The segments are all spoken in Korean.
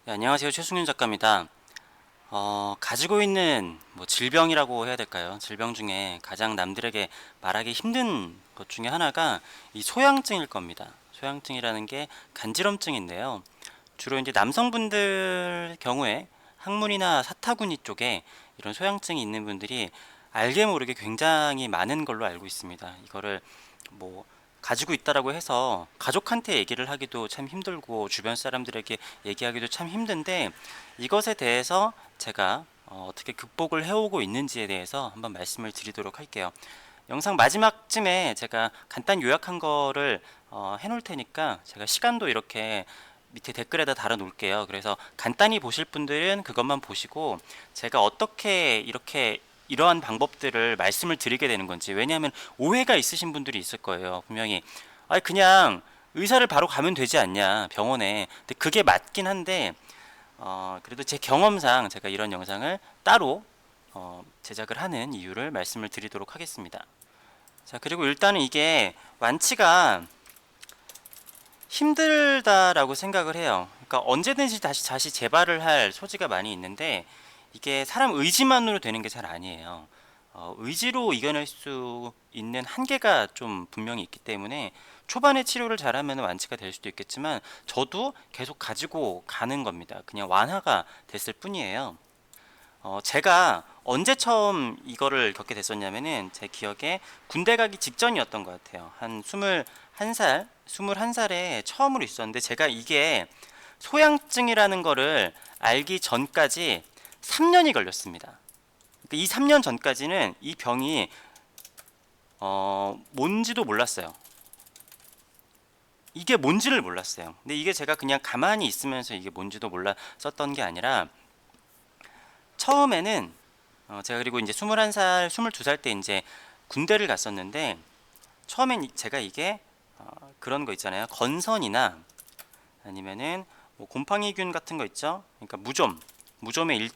네, 안녕하세요. 최승윤 작가입니다. 가지고 있는 질병이라고 해야 될까요? 질병 중에 가장 남들에게 말하기 힘든 것 중에 하나가 이 소양증일 겁니다. 소양증이라는 게 간지럼증인데요. 주로 이제 남성분들 경우에 항문이나 사타구니 쪽에 이런 소양증이 있는 분들이 알게 모르게 굉장히 많은 걸로 알고 있습니다. 이거를 뭐 가지고 있다라고 해서 가족한테 얘기를 하기도 참 힘들고 주변 사람들에게 얘기하기도 참 힘든데, 이것에 대해서 제가 떻게 극복을 해오고 있는지에 대해서 한번 말씀을 드리도록 할게요. 영상 마지막쯤에 제가 간단 요약한 거를 해놓을 테니까 제가 시간도 이렇게 밑에 댓글에다 달아 놓을게요. 그래서 간단히 보실 분들은 그것만 보시고 제가 어떻게 이렇게 이러한 방법들을 말씀을 드리게 되는 건지, 왜냐하면 오해가 있으신 분들이 있을 거예요. 분명히 그냥 의사를 바로 가면 되지 않냐 병원에. 근데 그게 맞긴 한데 그래도 제 경험상 제가 이런 영상을 따로 제작을 하는 이유를 말씀을 드리도록 하겠습니다. 자, 그리고 일단은 이게 완치가 힘들다라고 생각을 해요. 그러니까 언제든지 다시 재발을 할 소지가 많이 있는데, 이게 사람 의지만으로 되는 게 잘 아니에요. 의지로 이겨낼 수 있는 한계가 좀 분명히 있기 때문에 초반에 치료를 잘하면 완치가 될 수도 있겠지만, 저도 계속 가지고 가는 겁니다. 그냥 완화가 됐을 뿐이에요. 제가 언제 처음 이거를 겪게 됐었냐면은, 제 기억에 군대 가기 직전이었던 것 같아요. 한 21살에 처음으로 있었는데, 제가 이게 소양증이라는 거를 알기 전까지 3년이 걸렸습니다. 그러니까 이 3년 전까지는 이 병이 뭔지도 몰랐어요. 이게 뭔지를 몰랐어요. 근데 이게 제가 그냥 가만히 있으면서 이게 뭔지도 몰랐었던 게 아니라, 처음에는 제가 그리고 이제 21살, 22살 때 이제 군대를 갔었는데, 처음엔 제가 이게 그런 거 있잖아요. 건선이나 아니면은 뭐 곰팡이균 같은 거 있죠. 그러니까 무좀의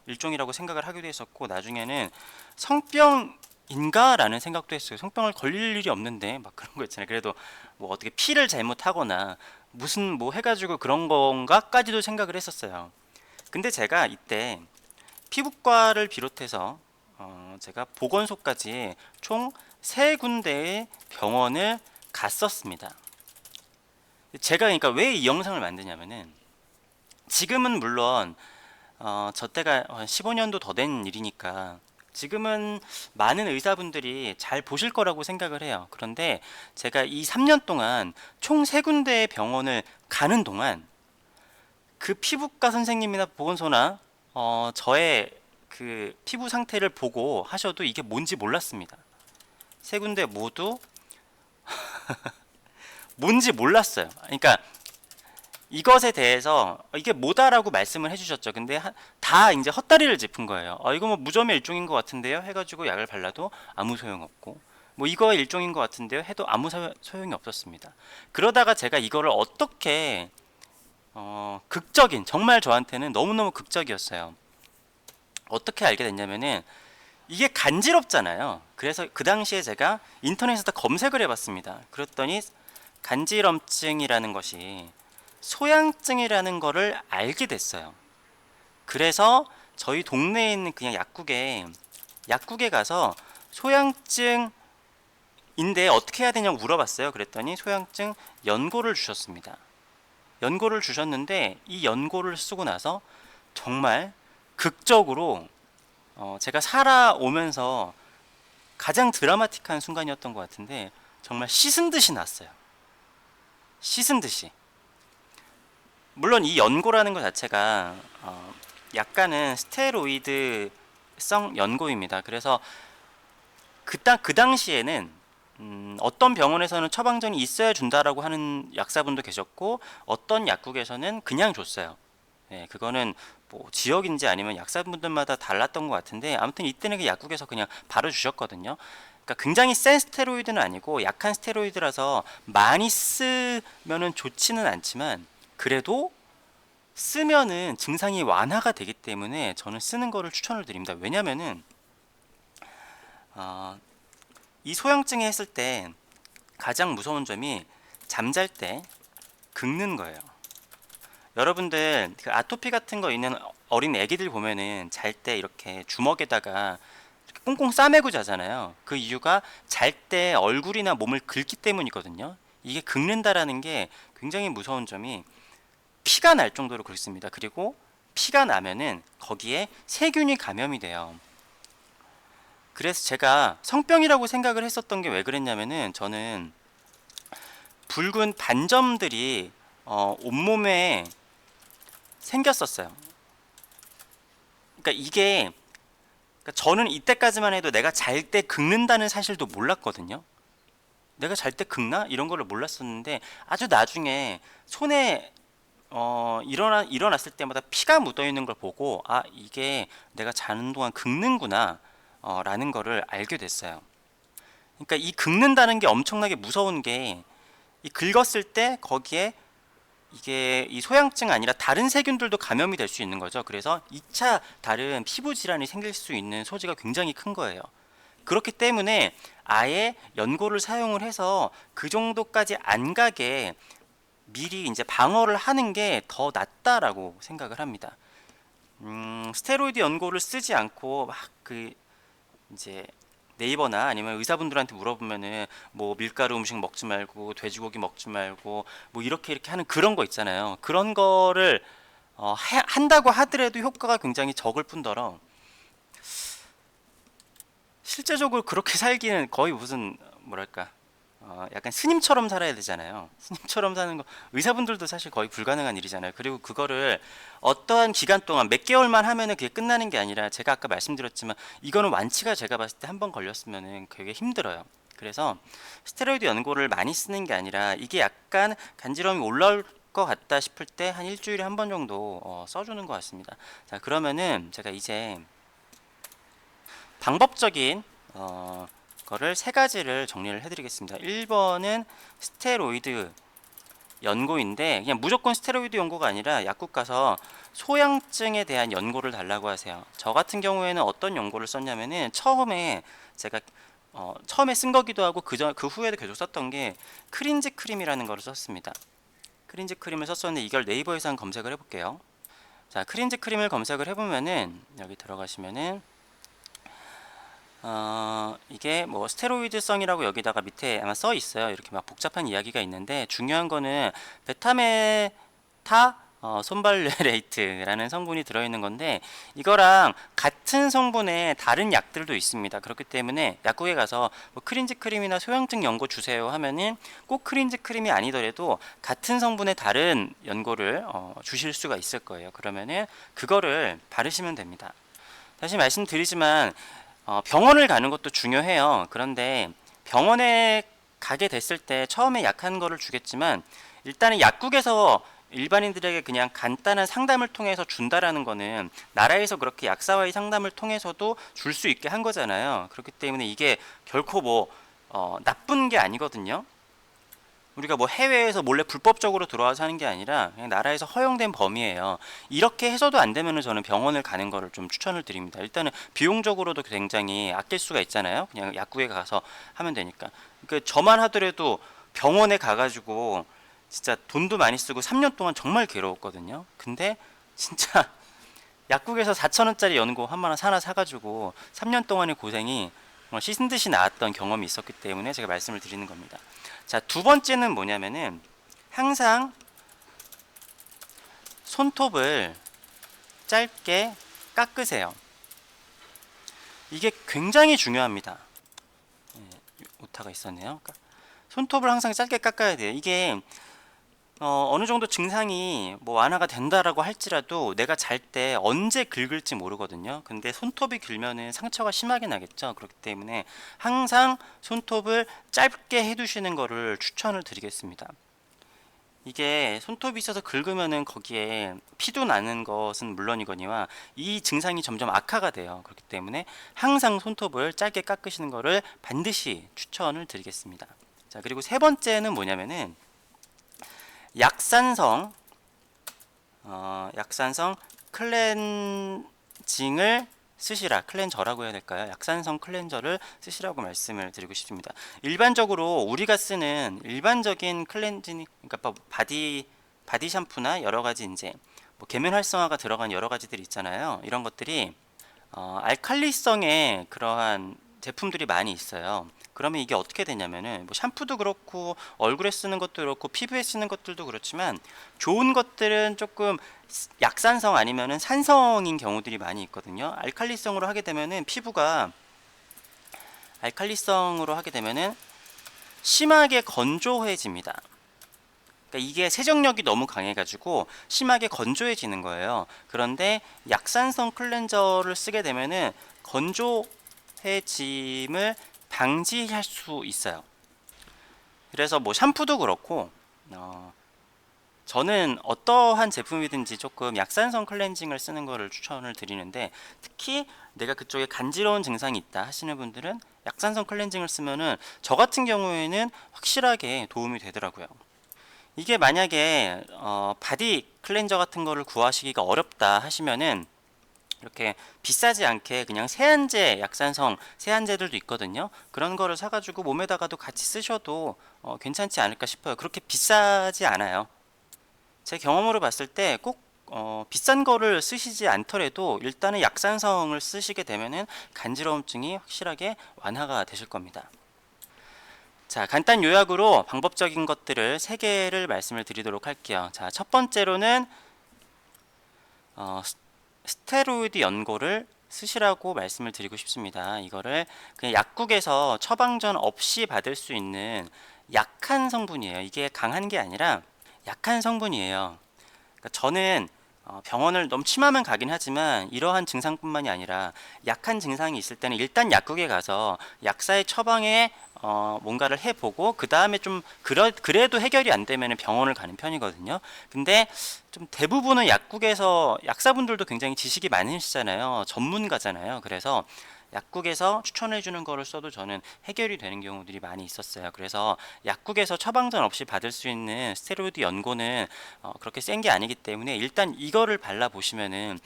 일종이라고 생각을 하기도 했었고, 나중에는 성병인가라는 생각도 했어요. 성병을 걸릴 일이 없는데 막 그런 거 있잖아요. 그래도 뭐 어떻게 피를 잘못하거나 무슨 뭐 해가지고 그런 건가까지도 생각을 했었어요. 근데 제가 이때 피부과를 비롯해서 제가 보건소까지 총 3군데의 병원을 갔었습니다. 제가 그러니까 왜 이 영상을 만드냐면은, 지금은 물론 저 때가 15년도 더 된 일이니까 지금은 많은 의사분들이 잘 보실 거라고 생각을 해요. 그런데 제가 이 3년 동안 총 3군데의 병원을 가는 동안 그 피부과 선생님이나 보건소나 저의 그 피부 상태를 보고 하셔도 이게 뭔지 몰랐습니다. 3군데 모두 뭔지 몰랐어요. 그러니까 이것에 대해서 이게 뭐다라고 말씀을 해주셨죠. 근데 다 이제 헛다리를 짚은 거예요. 이거 뭐 무좀의 일종인 것 같은데요, 해가지고 약을 발라도 아무 소용없고, 뭐 이거 일종인 것 같은데요 해도 아무 소용이 없었습니다. 그러다가 제가 이거를 어떻게 극적인, 정말 저한테는 너무너무 극적이었어요. 어떻게 알게 됐냐면은, 이게 간지럽잖아요. 그래서 그 당시에 제가 인터넷에다 검색을 해봤습니다. 그랬더니 간지럼증이라는 것이 소양증이라는 거를 알게 됐어요. 그래서 저희 동네에 있는 그냥 약국에 가서 소양증인데 어떻게 해야 되냐고 물어봤어요. 그랬더니 소양증 연고를 주셨습니다. 연고를 주셨는데, 이 연고를 쓰고 나서 정말 극적으로 제가 살아오면서 가장 드라마틱한 순간이었던 것 같은데, 정말 씻은 듯이 났어요. 씻은 듯이. 물론 이 연고라는 것 자체가 약간은 스테로이드성 연고입니다. 그래서 그 당시에는 어떤 병원에서는 처방전이 있어야 준다라고 하는 약사분도 계셨고, 어떤 약국에서는 그냥 줬어요. 네, 그거는 뭐 지역인지 아니면 약사분들마다 달랐던 것 같은데, 아무튼 이때는 그 약국에서 그냥 바로 주셨거든요. 그러니까 굉장히 센 스테로이드는 아니고 약한 스테로이드라서 많이 쓰면은 좋지는 않지만, 그래도 쓰면은 증상이 완화가 되기 때문에 저는 쓰는 거를 추천을 드립니다. 왜냐면은 어, 이 소형증에 했을 때 가장 무서운 점이 잠잘 때 긁는 거예요. 여러분들 그 아토피 같은 거 있는 어린 애기들 보면은 잘 때 이렇게 주먹에다가 이렇게 꽁꽁 싸매고 자잖아요. 그 이유가 잘 때 얼굴이나 몸을 긁기 때문이거든요. 이게 긁는다라는 게 굉장히 무서운 점이 피가 날 정도로 긁습니다. 그리고 피가 나면은 거기에 세균이 감염이 돼요. 그래서 제가 성병이라고 생각을 했었던 게 왜 그랬냐면은 저는 붉은 반점들이 온몸에 생겼었어요. 그러니까 이게 그러니까 저는 이때까지만 해도 내가 잘 때 긁는다는 사실도 몰랐거든요. 내가 잘 때 긁나? 이런 거를 몰랐었는데 아주 나중에 손에 일어났을 때마다 피가 묻어 있는 걸 보고 아 이게 내가 자는 동안 긁는구나 라는 거를 알게 됐어요. 그러니까 이 긁는다는 게 엄청나게 무서운 게 이 긁었을 때 거기에 이게 이 소양증 아니라 다른 세균들도 감염이 될 수 있는 거죠. 그래서 2차 다른 피부 질환이 생길 수 있는 소지가 굉장히 큰 거예요. 그렇기 때문에 아예 연고를 사용을 해서 그 정도까지 안 가게 미리 이제 방어를 하는 게 더 낫다라고 생각을 합니다. 스테로이드 연고를 쓰지 않고 막 그 이제 네이버나 아니면 의사분들한테 물어보면은 뭐 밀가루 음식 먹지 말고 돼지고기 먹지 말고 뭐 이렇게 하는 그런 거 있잖아요. 그런 거를 한다고 하더라도 효과가 굉장히 적을 뿐더러 실제적으로 그렇게 살기는 거의 무슨 뭐랄까 약간 스님처럼 살아야 되잖아요. 스님처럼 사는 거 의사분들도 사실 거의 불가능한 일이잖아요. 그리고 그거를 어떠한 기간 동안 몇 개월만 하면은 그게 끝나는 게 아니라 제가 아까 말씀드렸지만 이거는 완치가 제가 봤을 때 한 번 걸렸으면은 되게 힘들어요. 그래서 스테로이드 연고를 많이 쓰는 게 아니라 이게 약간 간지럼이 올라올 것 같다 싶을 때 한 일주일에 한 번 정도 써주는 것 같습니다. 자 그러면은 제가 이제 방법적인 거를 세 가지를 정리를 해드리겠습니다. 1번은 스테로이드 연고인데 그냥 무조건 스테로이드 연고가 아니라 약국 가서 소양증에 대한 연고를 달라고 하세요. 저 같은 경우에는 어떤 연고를 썼냐면은 처음에 제가 처음에 쓴 거기도 하고 그 후에도 계속 썼던 게 크린즈 크림이라는 거를 썼습니다. 크린즈 크림을 썼었는데 이걸 네이버에서 한 검색을 해볼게요. 자, 크린즈 크림을 검색을 해보면은 여기 들어가시면은 이게 뭐 스테로이드성이라고 여기다가 밑에 아마 써 있어요. 이렇게 막 복잡한 이야기가 있는데 중요한 거는 베타메타 손발레이트라는 성분이 들어있는 건데 이거랑 같은 성분의 다른 약들도 있습니다. 그렇기 때문에 약국에 가서 뭐 크린즈 크림이나 소양증 연고 주세요 하면은 꼭 크린즈 크림이 아니더라도 같은 성분의 다른 연고를 주실 수가 있을 거예요. 그러면은 그거를 바르시면 됩니다. 다시 말씀드리지만 병원을 가는 것도 중요해요. 그런데 병원에 가게 됐을 때 처음에 약한 거를 주겠지만 일단은 약국에서 일반인들에게 그냥 간단한 상담을 통해서 준다라는 거는 나라에서 그렇게 약사와의 상담을 통해서도 줄 수 있게 한 거잖아요. 그렇기 때문에 이게 결코 뭐 나쁜 게 아니거든요. 우리가 뭐 해외에서 몰래 불법적으로 들어와서 하는 게 아니라 그냥 나라에서 허용된 범위예요. 이렇게 해서도 안 되면은 저는 병원을 가는 거를 좀 추천을 드립니다. 일단은 비용적으로도 굉장히 아낄 수가 있잖아요. 그냥 약국에 가서 하면 되니까. 그러니까 저만 하더라도 병원에 가가지고 진짜 돈도 많이 쓰고 3년 동안 정말 괴로웠거든요. 근데 진짜 약국에서 4,000원짜리 연고 한 만 원 하나 사가지고 3년 동안의 고생이 씻은 듯이 나았던 경험이 있었기 때문에 제가 말씀을 드리는 겁니다. 자, 두 번째는 뭐냐면은 항상 손톱을 짧게 깎으세요. 이게 굉장히 중요합니다. 오타가 있었네요. 손톱을 항상 짧게 깎아야 돼요. 이게 어느 정도 증상이 뭐 완화가 된다라고 할지라도 내가 잘 때 언제 긁을지 모르거든요. 근데 손톱이 길면은 상처가 심하게 나겠죠. 그렇기 때문에 항상 손톱을 짧게 해두시는 거를 추천을 드리겠습니다. 이게 손톱이 있어서 긁으면은 거기에 피도 나는 것은 물론이거니와 이 증상이 점점 악화가 돼요. 그렇기 때문에 항상 손톱을 짧게 깎으시는 거를 반드시 추천을 드리겠습니다. 자, 그리고 세 번째는 뭐냐면은 약산성 약산성 클렌징을 쓰시라. 클렌저라고 해야 될까요? 약산성 클렌저를 쓰시라고 말씀을 드리고 싶습니다. 일반적으로 우리가 쓰는 일반적인 클렌징, 그러니까 바디 바디 샴푸나 여러 가지 이제 뭐 계면 활성화가 들어간 여러 가지들이 있잖아요. 이런 것들이 알칼리성의 그러한 제품들이 많이 있어요. 그러면 이게 어떻게 되냐면은 뭐 샴푸도 그렇고 얼굴에 쓰는 것도 그렇고 피부에 쓰는 것들도 그렇지만 좋은 것들은 조금 약산성 아니면은 산성인 경우들이 많이 있거든요. 알칼리성으로 하게 되면은 피부가 알칼리성으로 하게 되면은 심하게 건조해집니다. 그러니까 이게 세정력이 너무 강해가지고 심하게 건조해지는 거예요. 그런데 약산성 클렌저를 쓰게 되면은 건조해짐을 방지할 수 있어요. 그래서 뭐 샴푸도 그렇고 저는 어떠한 제품이든지 조금 약산성 클렌징을 쓰는 거를 추천을 드리는데, 특히 내가 그쪽에 간지러운 증상이 있다 하시는 분들은 약산성 클렌징을 쓰면은 저 같은 경우에는 확실하게 도움이 되더라고요. 이게 만약에 바디 클렌저 같은 거를 구하시기가 어렵다 하시면은 이렇게 비싸지 않게 그냥 세안제, 약산성 세안제들도 있거든요. 그런 거를 사가지고 몸에다가도 같이 쓰셔도 괜찮지 않을까 싶어요. 그렇게 비싸지 않아요. 제 경험으로 봤을 때 꼭 비싼 거를 쓰시지 않더라도 일단은 약산성을 쓰시게 되면은 간지러움증이 확실하게 완화가 되실 겁니다. 자, 간단 요약으로 방법적인 것들을 3개를 말씀을 드리도록 할게요. 자, 첫 번째로는 스테로이드 연고를 쓰시라고 말씀을 드리고 싶습니다. 이거를 그냥 약국에서 처방전 없이 받을 수 있는 약한 성분이에요. 이게 강한 게 아니라 약한 성분이에요. 그러니까 저는 병원을 너무 심하면 가긴 하지만 이러한 증상뿐만이 아니라 약한 증상이 있을 때는 일단 약국에 가서 약사의 처방에 뭔가를 해보고 그 다음에 좀 그래도 해결이 안 되면 병원을 가는 편이거든요. 근데 좀 대부분은 약국에서 약사분들도 굉장히 지식이 많으시잖아요. 전문가잖아요. 그래서 약국에서 추천해 주는 거를 써도 저는 해결이 되는 경우들이 많이 있었어요. 그래서 약국에서 처방전 없이 받을 수 있는 스테로이드 연고는 그렇게 센 게 아니기 때문에 일단 이거를 발라 보시면은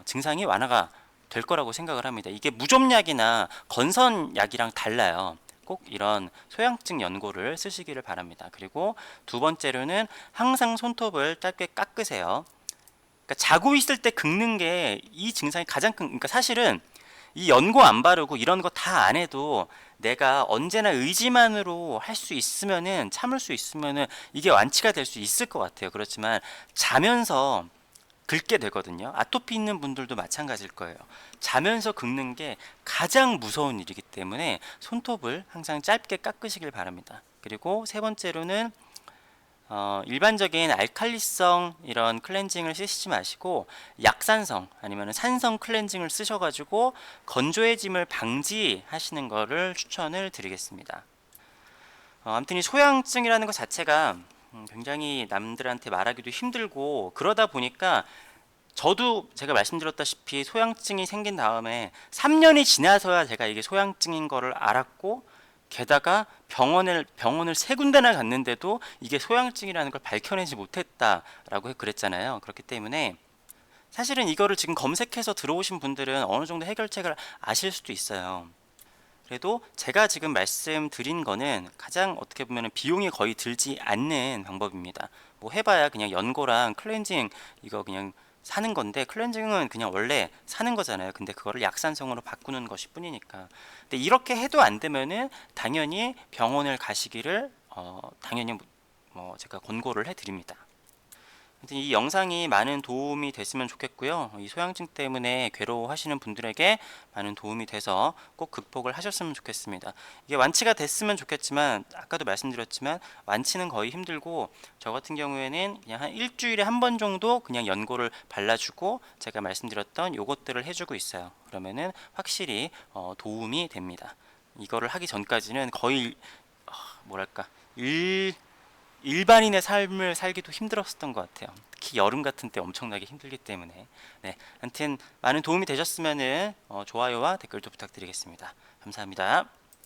증상이 완화가 될 거라고 생각을 합니다. 이게 무좀약이나 건선약이랑 달라요. 꼭 이런 소양증 연고를 쓰시기를 바랍니다. 그리고 두 번째로는 항상 손톱을 짧게 깎으세요. 그러니까 자고 있을 때 긁는 게 이 증상이 가장 큰, 그러니까 사실은 이 연고 안 바르고 이런 거 다 안 해도 내가 언제나 의지만으로 할 수 있으면은, 참을 수 있으면은 이게 완치가 될 수 있을 것 같아요. 그렇지만 자면서 긁게 되거든요. 아토피 있는 분들도 마찬가지일 거예요. 자면서 긁는 게 가장 무서운 일이기 때문에 손톱을 항상 짧게 깎으시길 바랍니다. 그리고 세 번째로는 일반적인 알칼리성 이런 클렌징을 쓰시지 마시고 약산성 아니면 산성 클렌징을 쓰셔가지고 건조해짐을 방지하시는 거를 추천을 드리겠습니다. 아무튼 이 소양증이라는 것 자체가 굉장히 남들한테 말하기도 힘들고, 그러다 보니까 저도 제가 말씀드렸다시피 소양증이 생긴 다음에 3년이 지나서야 제가 이게 소양증인 거를 알았고, 게다가 병원을 3군데나 갔는데도 이게 소양증이라는 걸 밝혀내지 못했다라고 그랬잖아요. 그렇기 때문에 사실은 이거를 지금 검색해서 들어오신 분들은 어느 정도 해결책을 아실 수도 있어요. 그래도 제가 지금 말씀드린 거는 가장 어떻게 보면 비용이 거의 들지 않는 방법입니다. 뭐 해봐야 그냥 연고랑 클렌징 이거 그냥 사는 건데, 클렌징은 그냥 원래 사는 거잖아요. 근데 그거를 약산성으로 바꾸는 것이 뿐이니까. 근데 이렇게 해도 안 되면은 당연히 병원을 가시기를 당연히 뭐 제가 권고를 해드립니다. 하여튼 이 영상이 많은 도움이 됐으면 좋겠고요. 이 소양증 때문에 괴로워하시는 분들에게 많은 도움이 돼서 꼭 극복을 하셨으면 좋겠습니다. 이게 완치가 됐으면 좋겠지만 아까도 말씀드렸지만 완치는 거의 힘들고, 저 같은 경우에는 그냥 한 일주일에 한 번 정도 그냥 연고를 발라주고 제가 말씀드렸던 요것들을 해주고 있어요. 그러면은 확실히 도움이 됩니다. 이거를 하기 전까지는 거의 뭐랄까 일반인의 삶을 살기도 힘들었었던 것 같아요. 특히 여름 같은 때 엄청나게 힘들기 때문에. 네, 아무튼 많은 도움이 되셨으면 좋아요와 댓글도 부탁드리겠습니다. 감사합니다.